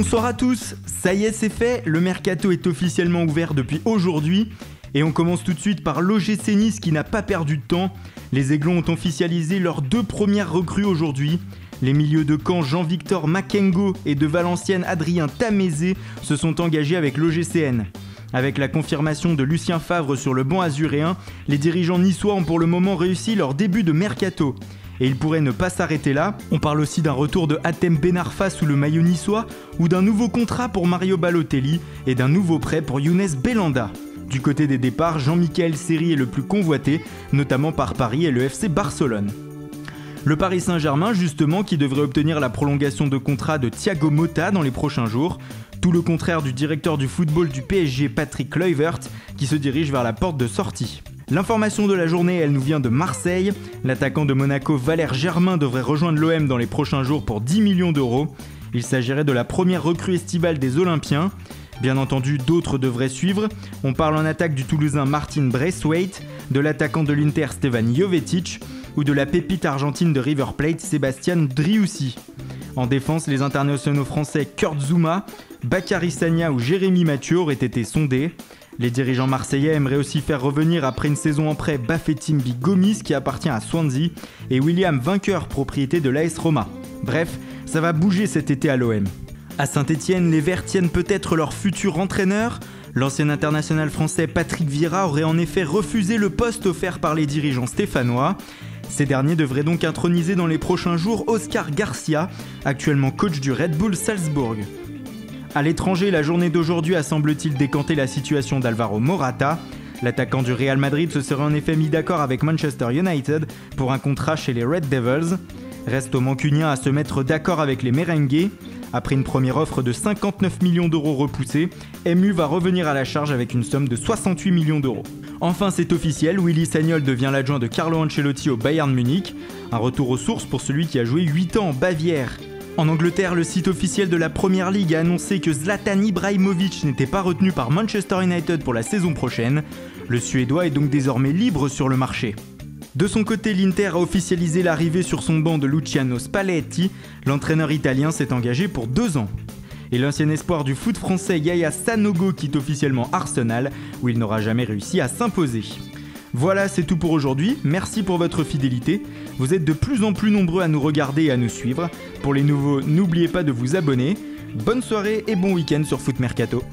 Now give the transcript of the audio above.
Bonsoir à tous, ça y est c'est fait, le mercato est officiellement ouvert depuis aujourd'hui et on commence tout de suite par l'OGC Nice qui n'a pas perdu de temps. Les Aiglons ont officialisé leurs 2 premières recrues aujourd'hui. Les milieux de Caen Jean-Victor Makengo et de Valenciennes Adrien Tamézé se sont engagés avec l'OGCN. Avec la confirmation de Lucien Favre sur le banc azuréen, les dirigeants niçois ont pour le moment réussi leur début de mercato. Et ils pourraient ne pas s'arrêter là, on parle aussi d'un retour de Hatem Ben Arfa sous le maillot niçois, ou d'un nouveau contrat pour Mario Balotelli, et d'un nouveau prêt pour Younes Belhanda. Du côté des départs, Jean-Michel Seri est le plus convoité, notamment par Paris et le FC Barcelone. Le Paris Saint-Germain justement qui devrait obtenir la prolongation de contrat de Thiago Motta dans les prochains jours, tout le contraire du directeur du football du PSG Patrick Kluivert qui se dirige vers la porte de sortie. L'information de la journée, elle nous vient de Marseille. L'attaquant de Monaco Valère Germain devrait rejoindre l'OM dans les prochains jours pour 10 millions d'euros. Il s'agirait de la première recrue estivale des Olympiens. Bien entendu, d'autres devraient suivre. On parle en attaque du Toulousain Martin Braithwaite, de l'attaquant de l'Inter Stevan Jovetic ou de la pépite argentine de River Plate Sébastien Driussi. En défense, les internationaux français Kurt Zouma, Bakary Sagna ou Jérémy Mathieu auraient été sondés. Les dirigeants marseillais aimeraient aussi faire revenir après une saison en prêt Bafétimbi Gomis qui appartient à Swansea et William Vainqueur, propriété de l'AS Roma. Bref, ça va bouger cet été à l'OM. À Saint-Etienne, les Verts tiennent peut-être leur futur entraîneur. L'ancien international français Patrick Vieira aurait en effet refusé le poste offert par les dirigeants stéphanois. Ces derniers devraient donc introniser dans les prochains jours Oscar Garcia, actuellement coach du Red Bull Salzbourg. À l'étranger, la journée d'aujourd'hui a semble-t-il décanté la situation d'Alvaro Morata. L'attaquant du Real Madrid se serait en effet mis d'accord avec Manchester United pour un contrat chez les Red Devils. Reste aux Mancuniens à se mettre d'accord avec les Merengues. Après une première offre de 59 millions d'euros repoussée, MU va revenir à la charge avec une somme de 68 millions d'euros. Enfin, c'est officiel, Willy Sagnol devient l'adjoint de Carlo Ancelotti au Bayern Munich. Un retour aux sources pour celui qui a joué 8 ans en Bavière. En Angleterre, le site officiel de la Premier League a annoncé que Zlatan Ibrahimovic n'était pas retenu par Manchester United pour la saison prochaine. Le Suédois est donc désormais libre sur le marché. De son côté, l'Inter a officialisé l'arrivée sur son banc de Luciano Spalletti. L'entraîneur italien s'est engagé pour 2 ans. Et l'ancien espoir du foot français Yaya Sanogo quitte officiellement Arsenal, où il n'aura jamais réussi à s'imposer. Voilà, c'est tout pour aujourd'hui. Merci pour votre fidélité. Vous êtes de plus en plus nombreux à nous regarder et à nous suivre. Pour les nouveaux, n'oubliez pas de vous abonner. Bonne soirée et bon week-end sur Foot Mercato.